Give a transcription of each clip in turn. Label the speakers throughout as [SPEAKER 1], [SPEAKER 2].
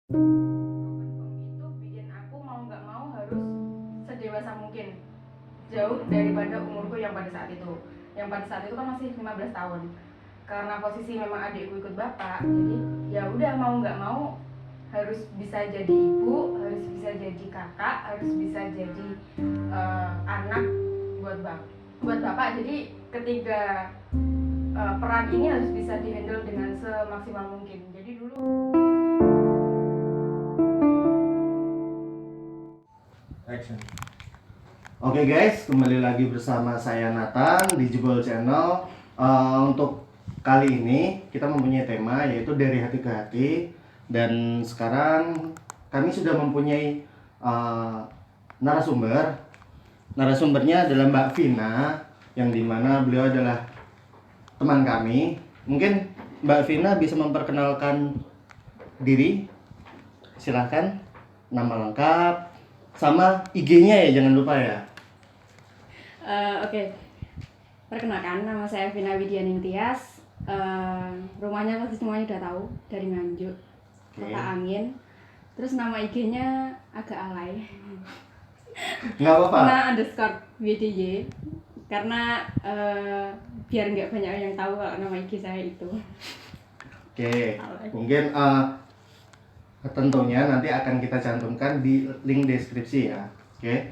[SPEAKER 1] Itu bikin aku mau nggak mau harus sedewasa mungkin, jauh daripada umurku yang pada saat itu. Yang pada saat itu kan masih 15 tahun. Karena posisi memang adikku ikut bapak, jadi ya udah mau nggak mau harus bisa jadi ibu, harus bisa jadi kakak, harus bisa jadi anak buat bapak. Jadi ketiga peran ini harus bisa dihandle dengan semaksimal mungkin. Jadi dulu
[SPEAKER 2] Action. Oke guys, kembali lagi bersama saya Nathan di Jebol Channel. Untuk kali ini kita mempunyai tema yaitu dari hati ke hati. Dan sekarang kami sudah mempunyai narasumber. Narasumbernya adalah Mbak Vina, yang dimana beliau adalah teman kami. Mungkin Mbak Vina bisa memperkenalkan diri. Silahkan, nama lengkap sama IG-nya ya, jangan lupa ya.
[SPEAKER 1] Oke. Perkenalkan, nama saya Vina Widianing Tias. Rumahnya pasti semuanya udah tahu, dari Nganjuk, Kota Angin. Terus nama IG-nya agak alay.
[SPEAKER 2] Nggak apa-apa.
[SPEAKER 1] Vina underscore WDY. Karena biar nggak banyak yang tahu kalau nama IG saya itu.
[SPEAKER 2] Oke,
[SPEAKER 1] Alay.
[SPEAKER 2] mungkin tentunya nanti akan kita cantumkan di link deskripsi ya. Oke.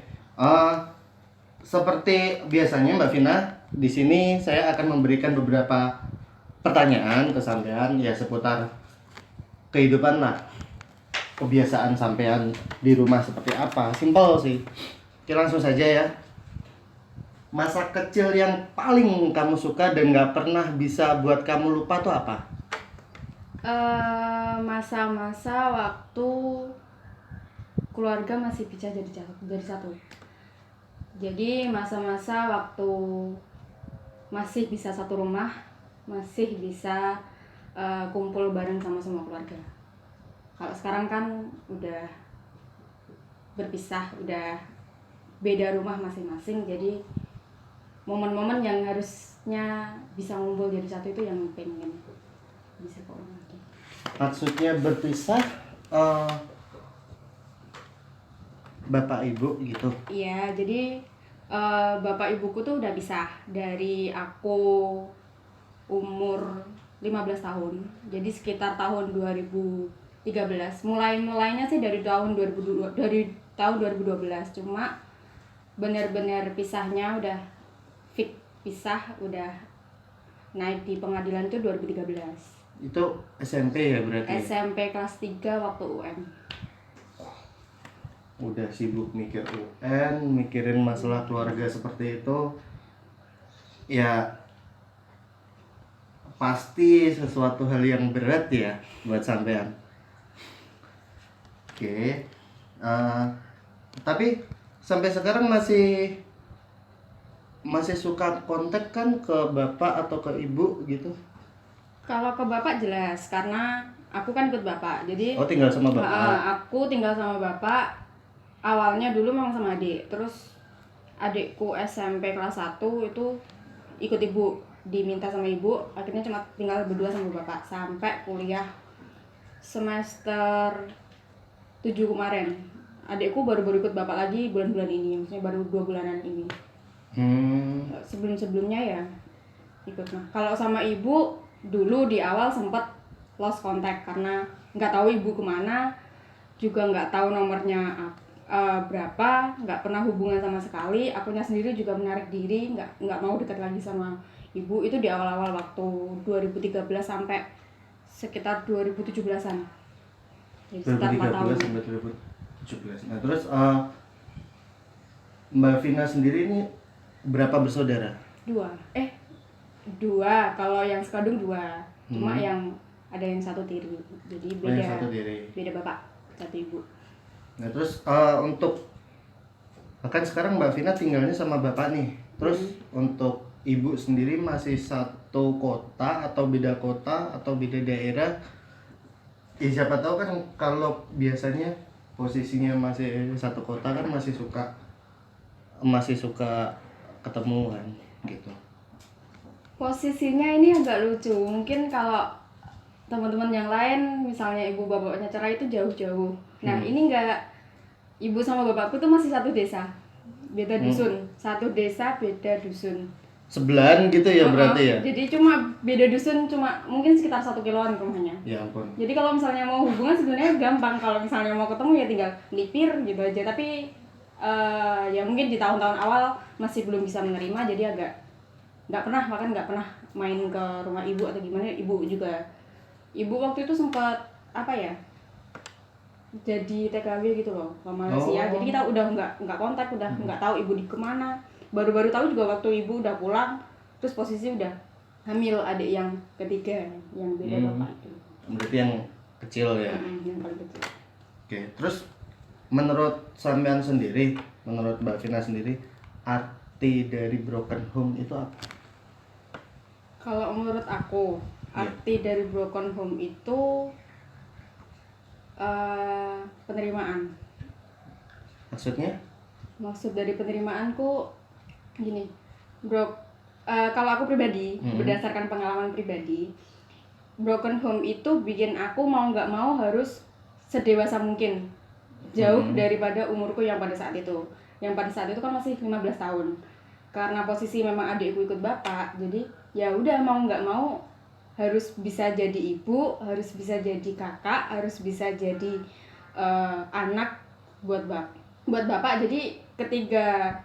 [SPEAKER 2] Seperti biasanya Mbak Vina, di sini saya akan memberikan beberapa pertanyaan ke sampean ya seputar kehidupan lah. Kebiasaan sampean di rumah seperti apa? Simpel sih. Oke, langsung saja ya. Masa kecil yang paling kamu suka dan nggak pernah bisa buat kamu lupa tuh apa?
[SPEAKER 1] Masa-masa waktu keluarga masih bisa jadi satu. Jadi masa-masa waktu masih bisa satu rumah, masih bisa kumpul bareng sama semua keluarga. Kalau sekarang kan udah berpisah, udah beda rumah masing-masing. Jadi momen-momen yang harusnya bisa ngumpul jadi satu itu yang pengen bisa keulang lagi.
[SPEAKER 2] Maksudnya berpisah, bapak ibu gitu.
[SPEAKER 1] Iya, jadi bapak ibuku tuh udah pisah dari aku umur 15 tahun. Jadi sekitar tahun 2013. Mulainya sih dari tahun 2012. Cuma benar-benar pisahnya udah fix pisah, udah naik di pengadilan itu 2013.
[SPEAKER 2] Itu SMP ya berarti?
[SPEAKER 1] SMP kelas 3 waktu UN.
[SPEAKER 2] Udah sibuk mikir UN, mikirin masalah keluarga seperti itu. Ya pasti sesuatu hal yang berat ya buat sampean. Oke. Tapi sampai sekarang masih suka kontak kan ke bapak atau ke ibu gitu?
[SPEAKER 1] Kalau ke bapak jelas, karena aku kan ikut bapak. Jadi
[SPEAKER 2] tinggal sama bapak.
[SPEAKER 1] aku tinggal sama bapak. Awalnya dulu memang sama adik. Terus adikku SMP kelas 1 itu ikut ibu, diminta sama ibu. Akhirnya cuma tinggal berdua sama bapak sampai kuliah semester 7 kemarin. Adikku baru ikut bapak lagi bulan-bulan ini, maksudnya baru 2 bulanan ini. Sebelum-sebelumnya ya ikut. Nah, kalau sama ibu dulu di awal sempat lost contact karena nggak tahu ibu kemana, juga nggak tahu nomornya berapa, nggak pernah hubungan sama sekali. Akunya sendiri juga menarik diri, nggak mau dekat lagi sama ibu. Itu di awal-awal waktu 2013 sampai sekitar 2017-an. Jadi sekitar 4 tahun.
[SPEAKER 2] 2013 sampai 2017. Nah terus Mbak Vina sendiri ini berapa bersaudara?
[SPEAKER 1] Dua. Kalau yang sekandung 2. Cuma yang ada yang satu tiri. Jadi beda bapak, satu ibu.
[SPEAKER 2] Nah terus untuk kan sekarang Mbak Vina tinggalnya sama bapak nih. Terus untuk ibu sendiri masih satu kota atau beda kota atau beda daerah? Ya siapa tahu kan kalau biasanya posisinya masih satu kota kan masih suka ketemu kan gitu.
[SPEAKER 1] Posisinya ini agak lucu. Mungkin kalau teman-teman yang lain misalnya ibu bapaknya cerai itu jauh-jauh. Nah ini enggak, ibu sama bapakku tuh masih satu desa, beda dusun, satu desa beda dusun.
[SPEAKER 2] Sebelahan gitu ya berarti ya?
[SPEAKER 1] Jadi cuma beda dusun, cuma mungkin sekitar 1 kiloan rumahnya.
[SPEAKER 2] Ya ampun.
[SPEAKER 1] Jadi kalau misalnya mau hubungan sebenarnya gampang, kalau misalnya mau ketemu ya tinggal lipir gitu aja. Tapi ya mungkin di tahun-tahun awal masih belum bisa menerima, jadi agak bahkan nggak pernah main ke rumah ibu atau gimana. Ibu waktu itu sempat apa ya, jadi TKW gitu loh ke Malaysia. Jadi kita udah nggak kontak, udah nggak tahu ibu di kemana. Baru-baru tahu juga waktu ibu udah pulang, terus posisi udah hamil adik yang ketiga yang beda bapak itu.
[SPEAKER 2] Berarti yang kecil ya?
[SPEAKER 1] Yang paling kecil.
[SPEAKER 2] Oke, terus menurut sampean sendiri, menurut Mbak Vina sendiri, arti dari broken home itu apa?
[SPEAKER 1] Kalau menurut aku, arti dari broken home itu penerimaan.
[SPEAKER 2] Maksudnya?
[SPEAKER 1] Maksud dari penerimaanku gini, kalau aku pribadi, berdasarkan pengalaman pribadi, broken home itu bikin aku mau nggak mau harus sedewasa mungkin, jauh daripada umurku yang pada saat itu. Yang pada saat itu kan masih 15 tahun. Karena posisi memang adikku ikut bapak, jadi ya udah mau nggak mau harus bisa jadi ibu, harus bisa jadi kakak, harus bisa jadi anak buat bapak. Jadi ketiga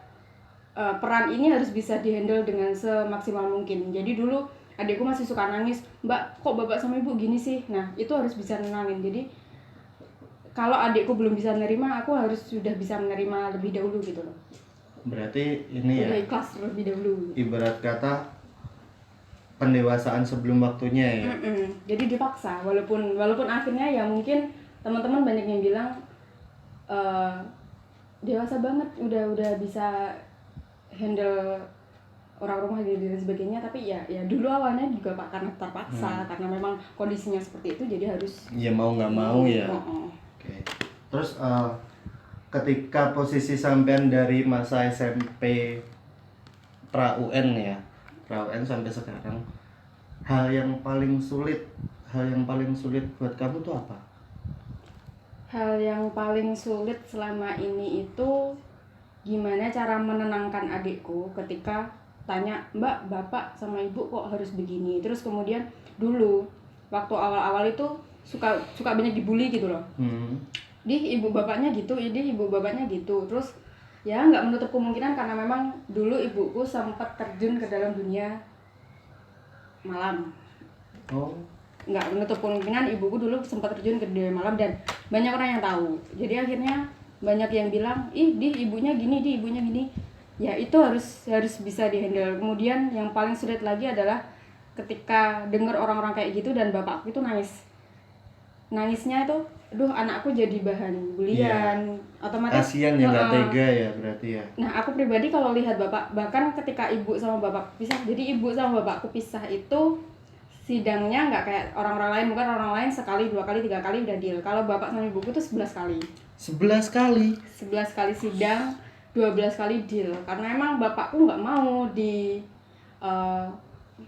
[SPEAKER 1] peran ini harus bisa dihandle dengan semaksimal mungkin. Jadi dulu adikku masih suka nangis, "Mbak, kok bapak sama ibu gini sih?" Nah itu harus bisa nenangin. Jadi kalau adikku belum bisa menerima, aku harus sudah bisa menerima lebih dahulu gitu loh.
[SPEAKER 2] Berarti ini
[SPEAKER 1] udah
[SPEAKER 2] ya,
[SPEAKER 1] ikhlas lebih dahulu.
[SPEAKER 2] ibarat kata pendewasaan sebelum waktunya ya.
[SPEAKER 1] Jadi dipaksa, walaupun akhirnya ya mungkin teman-teman banyak yang bilang dewasa banget, udah bisa handle orang rumah dan sebagainya. Tapi ya dulu awalnya juga pak karena terpaksa, karena memang kondisinya seperti itu, jadi harus
[SPEAKER 2] ya mau nggak mau ya. Oke. Terus ketika posisi sampean dari masa SMP pra UN ya, pra UN sampai sekarang, hal yang paling sulit buat kamu tuh apa?
[SPEAKER 1] Hal yang paling sulit selama ini itu gimana cara menenangkan adikku ketika tanya, "Mbak, bapak sama ibu kok harus begini?" Terus kemudian dulu waktu awal-awal itu suka banyak dibully gitu loh. Ibu bapaknya gitu. Terus ya nggak menutup kemungkinan karena memang dulu ibuku sempat terjun ke dalam dunia malam. Nggak menutup kemungkinan ibuku dulu sempat terjun ke dunia malam dan banyak orang yang tahu. Jadi akhirnya banyak yang bilang, ibunya gini. Ya itu harus bisa dihandle. Kemudian yang paling sulit lagi adalah ketika dengar orang-orang kayak gitu dan bapakku itu nangisnya itu, "Aduh, anakku jadi bahan bulian." Otomatis
[SPEAKER 2] kasihan ya, nggak tega ya berarti ya.
[SPEAKER 1] Nah aku pribadi kalau lihat bapak, bahkan ketika ibu sama bapak pisah, jadi ibu sama bapakku pisah itu sidangnya nggak kayak orang-orang lain. Bukan orang lain sekali, 2 kali, 3 kali udah deal. Kalau bapak sama ibuku tuh 11 kali.
[SPEAKER 2] 11 kali?
[SPEAKER 1] 11 kali sidang, 12 kali deal. Karena emang bapakku nggak mau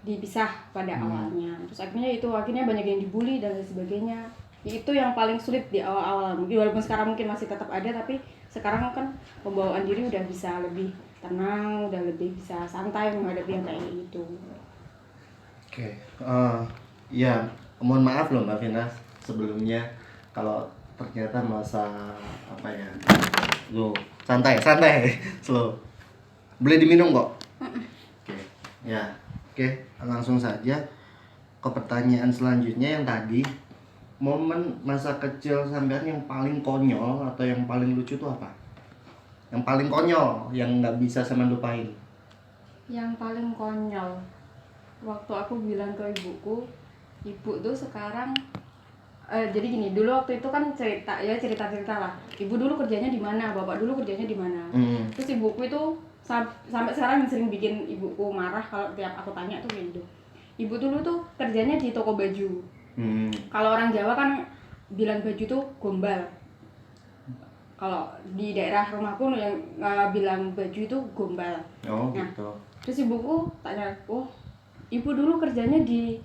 [SPEAKER 1] dipisah pada awalnya. Terus akhirnya banyak yang dibully dan lain sebagainya. Itu yang paling sulit di awal-awal. Mungkin walaupun sekarang mungkin masih tetap ada, tapi sekarang kan pembawaan diri udah bisa lebih tenang, udah lebih bisa santai menghadapi yang kayak gitu.
[SPEAKER 2] Oke, ya mohon maaf loh Mbak Vina sebelumnya kalau ternyata masa apa ya, lo santai slow, boleh diminum kok. Oke, langsung saja ke pertanyaan selanjutnya yang tadi, momen masa kecil sampean yang paling konyol atau yang paling lucu tuh apa? Yang paling konyol yang nggak bisa sama lupain?
[SPEAKER 1] Yang paling konyol waktu aku bilang ke ibuku, ibu tuh sekarang jadi gini, dulu waktu itu kan cerita lah, ibu dulu kerjanya di mana, bapak dulu kerjanya di mana. Terus ibuku itu sampai sekarang sering bikin ibuku marah kalau tiap aku tanya tuh kayak gitu. Ibu dulu tuh kerjanya di toko baju. Kalau orang Jawa kan bilang baju tuh gombal. Kalau di daerah rumahku yang bilang baju itu gombal.
[SPEAKER 2] Gitu.
[SPEAKER 1] Terus ibuku tanya, "Oh, ibu dulu kerjanya di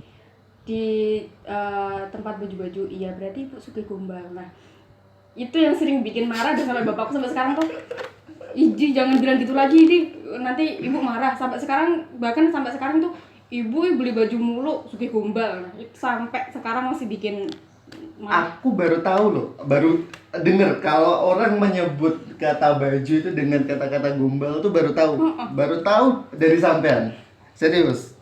[SPEAKER 1] di tempat baju-baju, iya berarti ibu suka gombal. Nah itu yang sering bikin marah dan sampai bapakku sampai sekarang tuh, Iji jangan bilang gitu lagi di nanti ibu marah. Sampai sekarang, bahkan sampai sekarang tuh ibu beli baju mulu suka gombal. Nah, itu sampai sekarang masih bikin marah.
[SPEAKER 2] Aku baru tahu loh, baru denger kalau orang menyebut kata baju itu dengan kata-kata gombal tuh baru tahu dari sampean. Serius.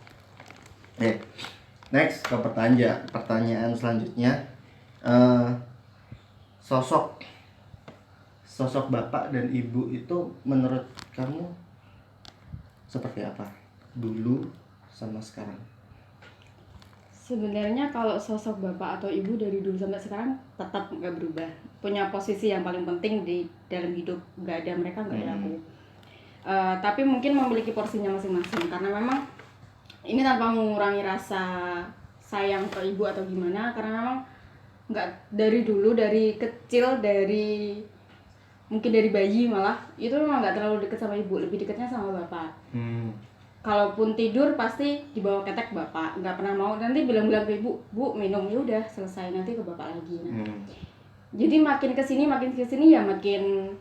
[SPEAKER 2] Next ke pertanyaan selanjutnya. Eh, sosok bapak dan ibu itu menurut kamu seperti apa dulu sama sekarang?
[SPEAKER 1] Sebenarnya kalau sosok bapak atau ibu dari dulu sampai sekarang tetap nggak berubah. Punya posisi yang paling penting di dalam hidup. Nggak ada mereka, nggak ada aku. Tapi mungkin memiliki porsinya masing-masing. Karena memang ini tanpa mengurangi rasa sayang ke ibu atau gimana. Karena memang nggak dari dulu, dari kecil, mungkin dari bayi malah, itu memang nggak terlalu deket sama ibu. Lebih deketnya sama bapak. Kalaupun tidur pasti dibawa ketek bapak, nggak pernah mau nanti bilang-bilang ke ibu, bu minum, ya udah selesai nanti ke bapak lagi. Nah, jadi makin kesini ya makin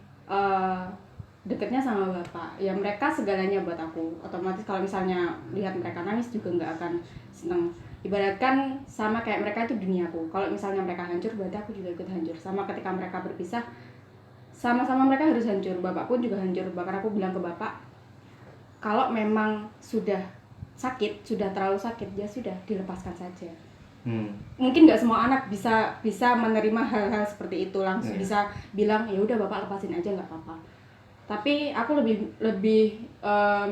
[SPEAKER 1] deketnya sama bapak. Ya mereka segalanya buat aku. Otomatis kalau misalnya lihat mereka nangis juga nggak akan seneng. Ibaratkan sama kayak mereka itu duniaku. Kalau misalnya mereka hancur berarti aku juga ikut hancur. Sama ketika mereka berpisah, sama-sama mereka harus hancur. Bapak pun juga hancur. Bahkan aku bilang ke bapak, kalau memang sudah sakit, sudah terlalu sakit, ya sudah dilepaskan saja. Mungkin nggak semua anak bisa menerima hal-hal seperti itu langsung bisa bilang ya udah bapak lepasin aja nggak apa-apa. Tapi aku lebih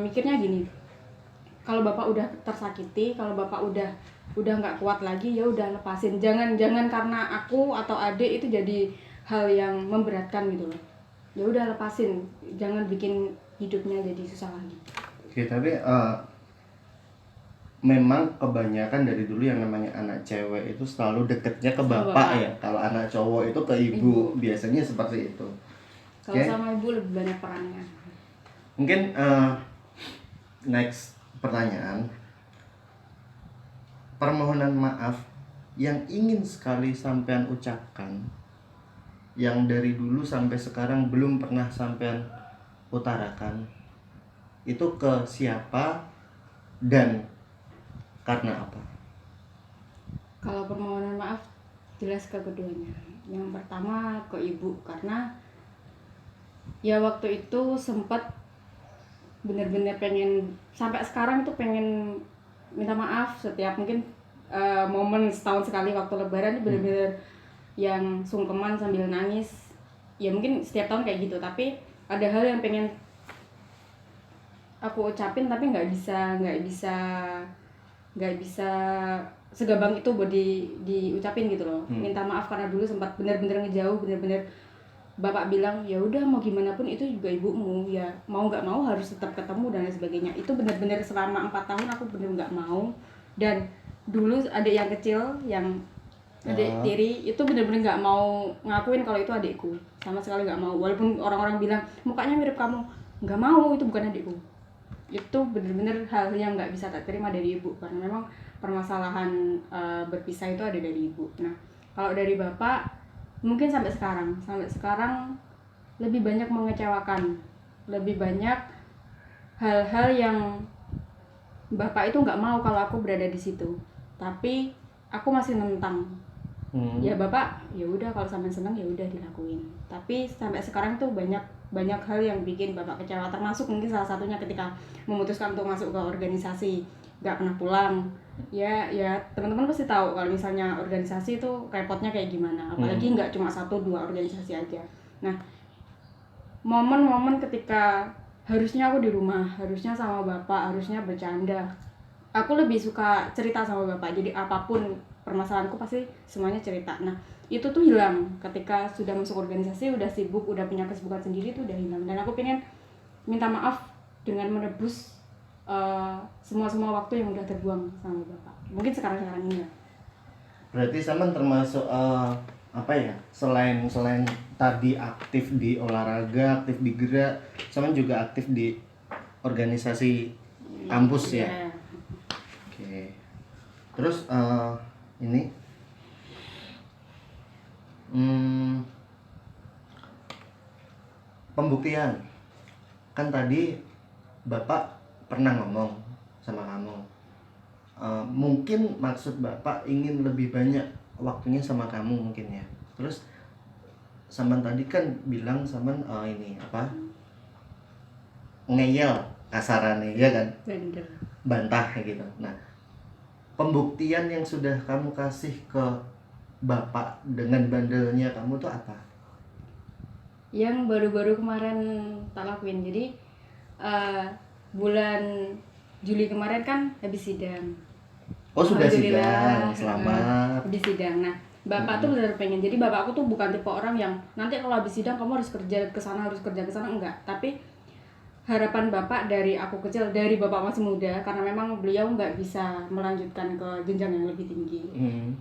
[SPEAKER 1] mikirnya gini, kalau bapak udah tersakiti, kalau bapak udah nggak kuat lagi, ya udah lepasin. Jangan karena aku atau adik itu jadi hal yang memberatkan gitu loh. Ya udah lepasin, jangan bikin hidupnya jadi susah lagi.
[SPEAKER 2] Oke, tapi memang kebanyakan dari dulu yang namanya anak cewek itu selalu deketnya ke bapak ya. Kalau anak cowok itu ke ibu. Biasanya seperti itu.
[SPEAKER 1] Kalau sama ibu lebih banyak perannya.
[SPEAKER 2] Mungkin next pertanyaan, permohonan maaf yang ingin sekali sampean ucapkan, yang dari dulu sampai sekarang belum pernah sampean utarakan, itu ke siapa dan karena apa?
[SPEAKER 1] Kalau permohonan maaf jelas ke keduanya. Yang pertama ke ibu, karena ya waktu itu sempat bener-bener pengen, sampai sekarang itu pengen minta maaf setiap mungkin momen setahun sekali waktu lebaran, bener-bener yang sungkeman sambil nangis. Ya mungkin setiap tahun kayak gitu, tapi ada hal yang pengen aku ucapin tapi nggak bisa segampang itu buat diucapin gitu loh. Minta maaf karena dulu sempat bener-bener ngejauh, bener-bener bapak bilang ya udah mau gimana pun itu juga ibumu, ya mau nggak mau harus tetap ketemu dan lain sebagainya. Itu bener-bener selama 4 tahun aku bener nggak mau. Dan dulu adik yang kecil, yang adik tiri itu bener-bener nggak mau ngakuin kalau itu adikku, sama sekali nggak mau. Walaupun orang-orang bilang mukanya mirip kamu, nggak mau, itu bukan adikku. Itu bener-bener hal yang nggak bisa tak terima dari ibu, karena memang permasalahan berpisah itu ada dari ibu. Nah kalau dari bapak mungkin sampai sekarang lebih banyak mengecewakan, lebih banyak hal-hal yang bapak itu nggak mau kalau aku berada di situ, tapi aku masih nentang. Ya bapak ya udah kalau sampai senang ya udah dilakuin. Tapi sampai sekarang tuh banyak hal yang bikin bapak kecewa, termasuk mungkin salah satunya ketika memutuskan untuk masuk ke organisasi, nggak pernah pulang. Ya teman-teman pasti tahu kalau misalnya organisasi itu repotnya kayak gimana, apalagi nggak cuma 1-2 organisasi aja. Nah momen-momen ketika harusnya aku di rumah, harusnya sama bapak, harusnya bercanda, aku lebih suka cerita sama bapak. Jadi apapun permasalahanku pasti semuanya cerita. Nah itu tuh hilang ketika sudah masuk organisasi, udah sibuk, udah punya kesibukan sendiri, tuh udah hilang. Dan aku pengen minta maaf dengan menebus semua waktu yang udah terbuang sama bapak. Mungkin sekarang ini ya.
[SPEAKER 2] Berarti Saman termasuk apa ya? Selain tadi aktif di olahraga, aktif di gerak, Saman juga aktif di organisasi kampus ya. Oke. Terus ini hmm, pembuktian. Kan tadi Bapak pernah ngomong sama kamu. Mungkin maksud Bapak ingin lebih banyak waktunya sama kamu mungkin ya. Terus Saman tadi kan bilang Saman ini apa? Ngeyel kasarannya ya kan?
[SPEAKER 1] Bener.
[SPEAKER 2] Bantah kayak gitu. Nah, pembuktian yang sudah kamu kasih ke Bapak dengan bandelnya kamu tuh apa?
[SPEAKER 1] Yang baru-baru kemarin tak lakuin. Jadi bulan Juli kemarin kan habis sidang.
[SPEAKER 2] Oh, sudah
[SPEAKER 1] Alhamdulillah,
[SPEAKER 2] sidang. Selamat.
[SPEAKER 1] habis sidang. Nah, bapak tuh benar pengen. Jadi bapakku tuh bukan tipe orang yang nanti kalau habis sidang kamu harus kerja ke sana, harus kerja ke sana, enggak. Tapi harapan bapak dari aku kecil, dari bapak masih muda, karena memang beliau nggak bisa melanjutkan ke jenjang yang lebih tinggi.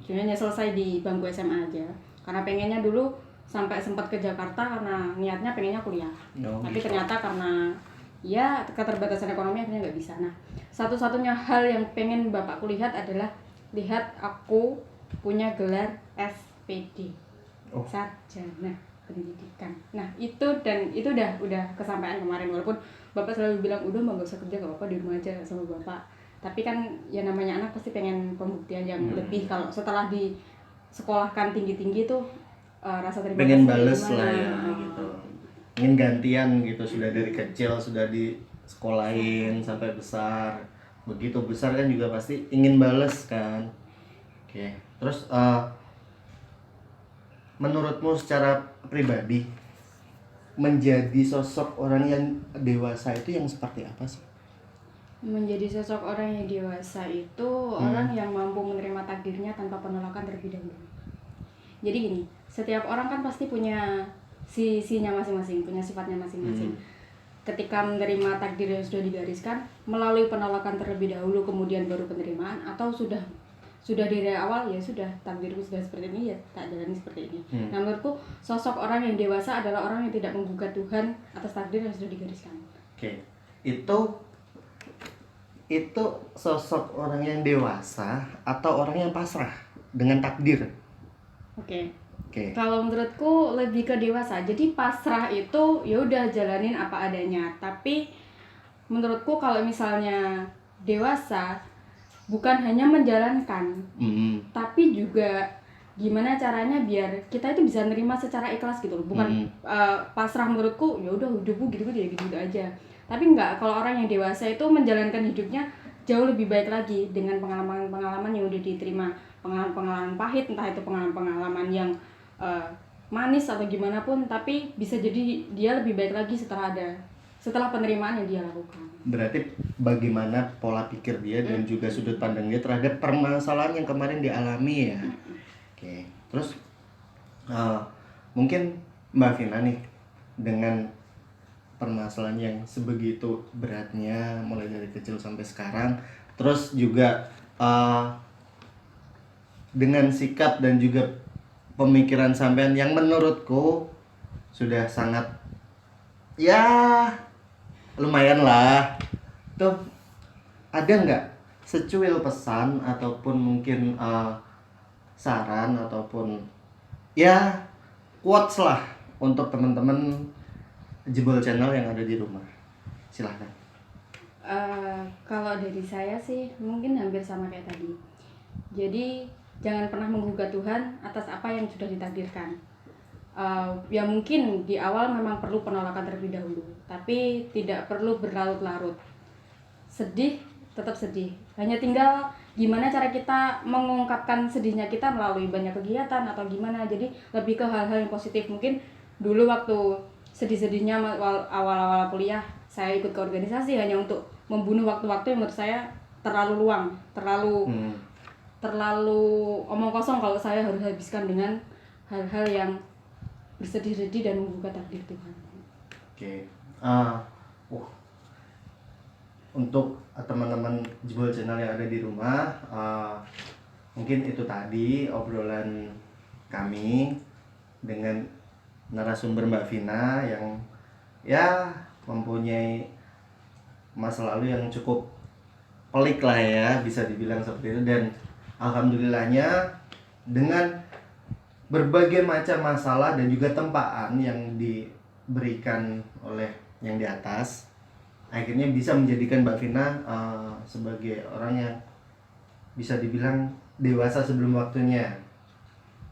[SPEAKER 1] Cuma hanya selesai di bangku SMA aja. Karena pengennya dulu sampai sempat ke Jakarta karena niatnya pengennya kuliah. Tapi ternyata karena ya keterbatasan ekonomi akhirnya nggak bisa. Nah, satu-satunya hal yang pengen bapakku lihat adalah lihat aku punya gelar SPD, sarjana pendidikan. Nah, itu udah kesampaian kemarin, walaupun bapak selalu bilang udah nggak usah kerja, nggak apa-apa di rumah aja sama bapak. Tapi kan ya namanya anak pasti pengen pembuktian yang lebih. Kalau setelah di sekolahkan tinggi-tinggi tuh rasa terima
[SPEAKER 2] Pengen
[SPEAKER 1] kasih
[SPEAKER 2] bales
[SPEAKER 1] gimana?
[SPEAKER 2] lah ya gitu. Ingin gantian gitu, sudah dari kecil sudah di sekolahin sampai besar. Begitu besar kan juga pasti ingin bales kan. Oke. Terus menurutmu secara pribadi menjadi sosok orang yang dewasa itu yang seperti apa sih?
[SPEAKER 1] Menjadi sosok orang yang dewasa itu orang yang mampu menerima takdirnya tanpa penolakan terlebih dahulu. Jadi gini, setiap orang kan pasti punya sisinya masing-masing, punya sifatnya masing-masing. Ketika menerima takdir yang sudah digariskan, melalui penolakan terlebih dahulu kemudian baru penerimaan, atau sudah dari awal ya sudah takdirku sudah seperti ini ya tak jalani seperti ini. Nah, menurutku sosok orang yang dewasa adalah orang yang tidak menggugat Tuhan atas takdir yang sudah digariskan.
[SPEAKER 2] Oke. Itu sosok orang yang dewasa atau orang yang pasrah dengan takdir?
[SPEAKER 1] Oke.
[SPEAKER 2] Oke.
[SPEAKER 1] Kalau menurutku lebih ke dewasa. Jadi pasrah itu ya udah jalanin apa adanya. Tapi menurutku kalau misalnya dewasa bukan hanya menjalankan, tapi juga gimana caranya biar kita itu bisa nerima secara ikhlas gitu loh. Bukan pasrah menurutku ya udah hidupku gitu aja. Tapi enggak, kalau orang yang dewasa itu menjalankan hidupnya jauh lebih baik lagi dengan pengalaman-pengalaman yang udah diterima, pengalaman-pengalaman pahit, entah itu pengalaman-pengalaman yang manis atau gimana pun, tapi bisa jadi dia lebih baik lagi setelah penerimaan yang dia lakukan.
[SPEAKER 2] Berarti bagaimana pola pikir dia dan juga sudut pandang dia terhadap permasalahan yang kemarin dialami ya. Oke. Terus mungkin Mbak Vina nih dengan permasalahan yang sebegitu beratnya mulai dari kecil sampai sekarang, terus juga dengan sikap dan juga pemikiran sampean yang menurutku sudah sangat ya lumayan lah. Tuh ada nggak secuil pesan ataupun mungkin saran ataupun ya quotes lah untuk teman-teman Jebol Channel yang ada di rumah? Silahkan.
[SPEAKER 1] Kalau dari saya sih mungkin hampir sama kayak tadi. Jadi jangan pernah menggugat Tuhan atas apa yang sudah ditakdirkan. Ya mungkin di awal memang perlu penolakan terlebih dahulu, tapi tidak perlu berlarut-larut. Sedih, tetap sedih. Hanya tinggal gimana cara kita mengungkapkan sedihnya kita melalui banyak kegiatan atau gimana. Jadi lebih ke hal-hal yang positif. Mungkin dulu waktu sedih-sedihnya awal-awal kuliah, saya ikut ke organisasi hanya untuk membunuh waktu-waktu yang menurut saya terlalu luang, terlalu omong kosong kalau saya harus habiskan dengan hal-hal yang bersedih-sedih dan menggugat takdir Tuhan.
[SPEAKER 2] Oke. Untuk teman-teman Jebol Channel yang ada di rumah, mungkin itu tadi obrolan kami dengan narasumber Mbak Vina yang ya mempunyai masa lalu yang cukup pelik lah ya, bisa dibilang seperti itu. Dan Alhamdulillahnya dengan berbagai macam masalah dan juga tempaan yang diberikan oleh yang di atas, akhirnya bisa menjadikan Mbak Vina sebagai orang yang bisa dibilang dewasa sebelum waktunya,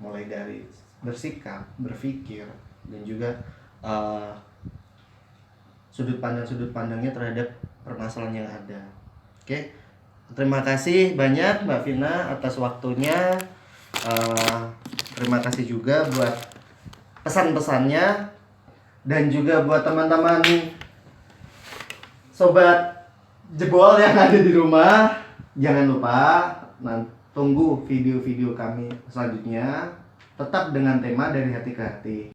[SPEAKER 2] mulai dari bersikap, berpikir, dan juga sudut pandangnya terhadap permasalahan yang ada. Oke, terima kasih banyak Mbak Vina atas waktunya. Terima kasih juga buat pesan-pesannya, dan juga buat teman-teman sobat jebol yang ada di rumah. Jangan lupa tunggu video-video kami selanjutnya, tetap dengan tema dari hati ke hati.